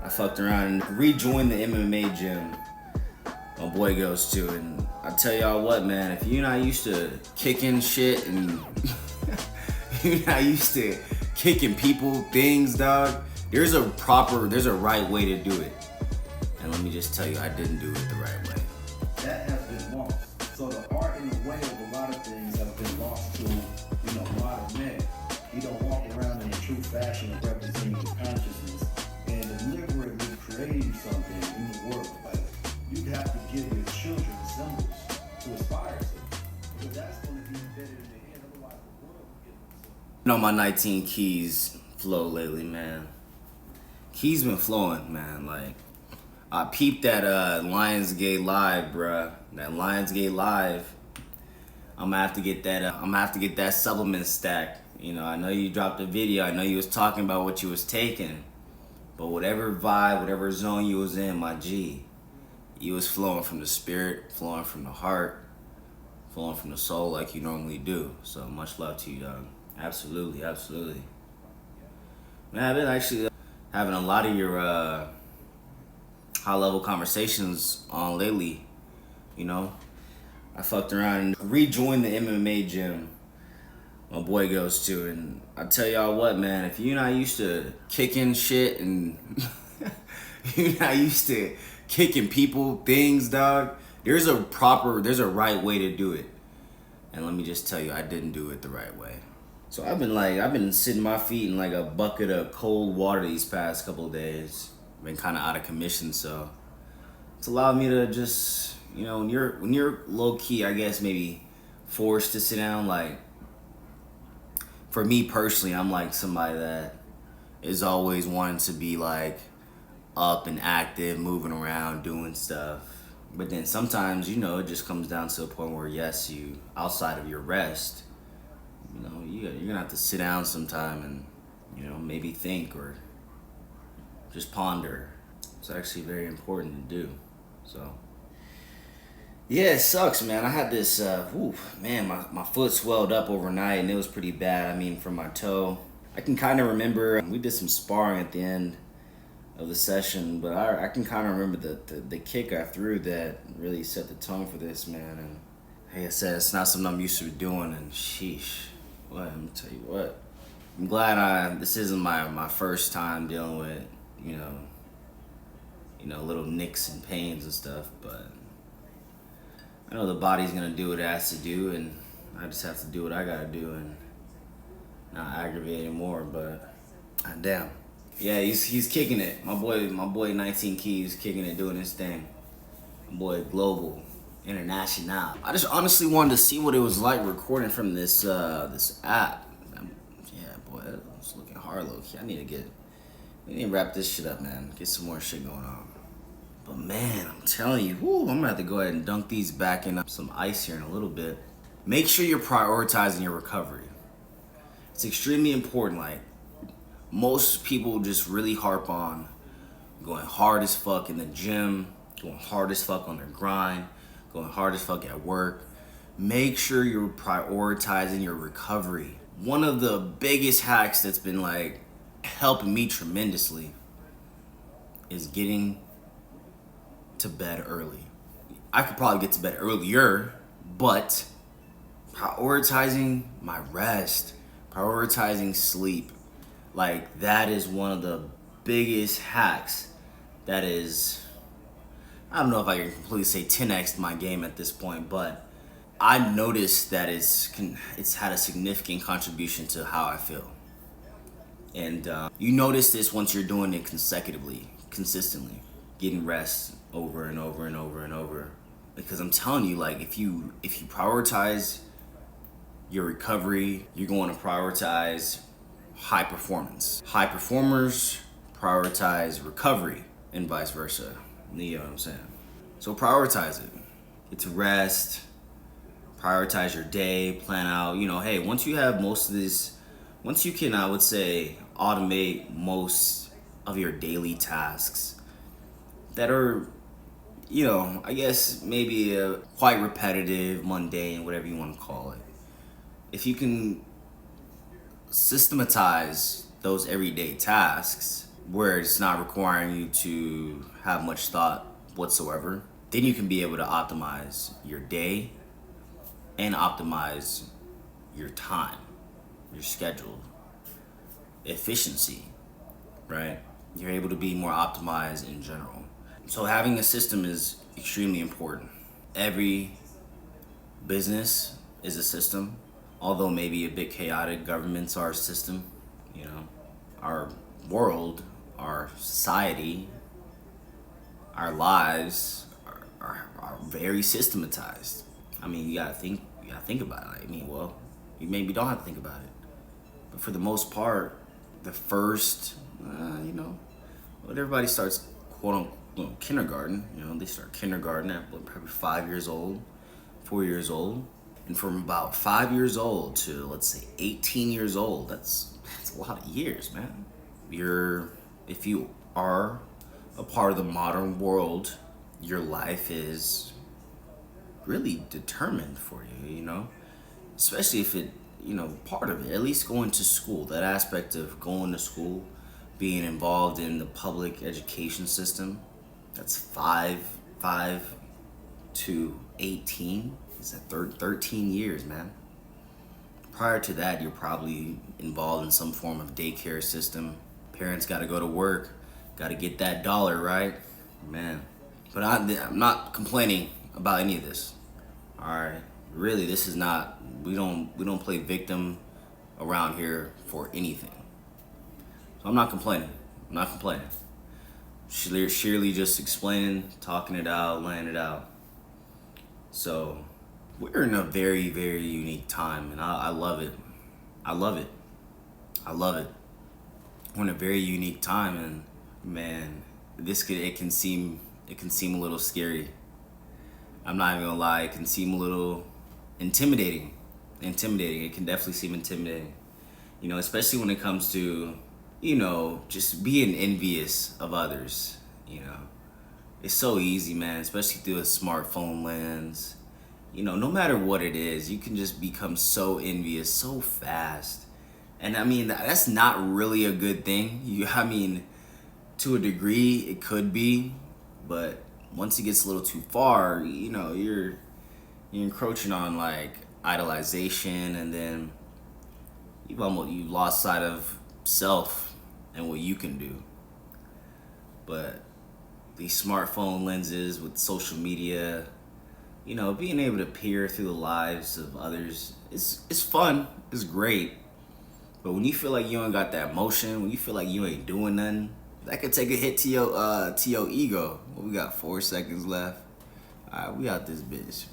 I fucked around and rejoined the MMA gym my boy goes to, and I tell y'all what, man, if you're not used to kicking shit and you're not used to kicking people, things, dog, there's a right way to do it. And let me just tell you, I didn't do it the right way. That has been lost. So the art and the way of a lot of things have been lost to, modern men. You don't walk around in a true fashion of representing your consciousness and deliberately creating something in the world. Like, you'd have to give your children symbols to aspire to. Because that's going to be embedded in their head. Otherwise, the world will get themselves. You know my 19 keys flow lately, man. Keys been flowing, man. Like, I peeped that Lionsgate Live, bruh. That Lionsgate Live. I'm gonna have to get that. I'm gonna have to get that supplement stack. I know you dropped a video. I know you was talking about what you was taking, but whatever vibe, whatever zone you was in, my G, you was flowing from the spirit, flowing from the heart, flowing from the soul like you normally do. So much love to you, dog. Absolutely, absolutely. Man, I've been actually having a lot of your high-level conversations on lately. I fucked around and rejoined the MMA gym my boy goes to, and I tell y'all what, man, if you're not used to kicking shit and you're not used to kicking people, things, dog, there's a right way to do it. And let me just tell you, I didn't do it the right way. So I've been sitting my feet in like a bucket of cold water these past couple of days. Been kind of out of commission, so it's allowed me to just, when you're low key, I guess maybe forced to sit down. Like, for me personally, I'm like somebody that is always wanting to be like up and active, moving around, doing stuff. But then sometimes, it just comes down to a point where, yes, you, outside of your rest, you're gonna have to sit down sometime and, maybe think or just ponder. It's actually very important to do. So, yeah, it sucks, man. I had this, my foot swelled up overnight and it was pretty bad. I mean, from my toe. I can kind of remember, we did some sparring at the end of the session, but I can kind of remember the kick I threw that really set the tone for this, man. And like I said, it's not something I'm used to doing, and sheesh. Well, let me tell you what. I'm glad this isn't my first time dealing with, little nicks and pains and stuff, but I know the body's gonna do what it has to do, and I just have to do what I gotta do and not aggravate anymore. But damn, yeah, he's kicking it. My boy 19 Keys kicking it, doing his thing. My boy Global International. I just honestly wanted to see what it was like recording from this app. Yeah, boy, it's looking hard, low key. We need to wrap this shit up, man. Get some more shit going on. But man, I'm telling you, I'm gonna have to go ahead and dunk these back in some ice here in a little bit. Make sure you're prioritizing your recovery. It's extremely important. Like, most people just really harp on going hard as fuck in the gym, going hard as fuck on their grind, going hard as fuck at work. Make sure you're prioritizing your recovery. One of the biggest hacks that's been like helping me tremendously is getting to bed early. I could probably get to bed earlier, but prioritizing my rest, prioritizing sleep, like, that is one of the biggest hacks. That is, I don't know if I can completely say 10x my game at this point, but I noticed that it's had a significant contribution to how I feel. And you notice this once you're doing it consistently, getting rest over and over and over and over. Because I'm telling you, like, if you prioritize your recovery, you're going to prioritize high performance. High performers prioritize recovery and vice versa. You know what I'm saying? So prioritize it. Get to rest, prioritize your day, plan out, hey, once you have most of this, once you can, I would say, automate most of your daily tasks that are, I guess maybe quite repetitive, mundane, whatever you want to call it. If you can systematize those everyday tasks, where it's not requiring you to have much thought whatsoever, then you can be able to optimize your day and optimize your time, your schedule, efficiency, right? You're able to be more optimized in general. So having a system is extremely important. Every business is a system, although maybe a bit chaotic. Governments are a system, you know. Our world, our society, our lives are very systematized. I mean, you gotta think about it. I mean, well, you maybe don't have to think about it, but for the most part, the first, when everybody starts quote unquote kindergarten, they start kindergarten at probably 5 years old, 4 years old, and from about 5 years old to let's say 18 years old, that's a lot of years, man. If you are a part of the modern world, your life is really determined for you, especially if it, part of it, at least going to school, that aspect of going to school, being involved in the public education system, that's 5 to 18, it's a 13 years, man. Prior to that, you're probably involved in some form of daycare system. Parents got to go to work, got to get that dollar, right? Man. But I'm not complaining about any of this. All right. Really, this is not. We don't play victim around here for anything. So I'm not complaining. Sheerly just explaining, talking it out, laying it out. So we're in a very, very unique time, and I love it. I love it. We're in a very unique time, and man, it can seem a little scary. I'm not even gonna lie, it can seem a little intimidating. It can definitely seem intimidating. Especially when it comes to, just being envious of others. It's so easy, man, especially through a smartphone lens. No matter what it is, you can just become so envious so fast. And I mean, that's not really a good thing. To a degree, it could be, but once it gets a little too far, you're encroaching on like idolization, and then you've lost sight of self and what you can do. But these smartphone lenses with social media, being able to peer through the lives of others, it's fun, it's great. But when you feel like you ain't got that motion, when you feel like you ain't doing nothing, that could take a hit to your ego. Well, we got 4 seconds left. All right, we out this bitch.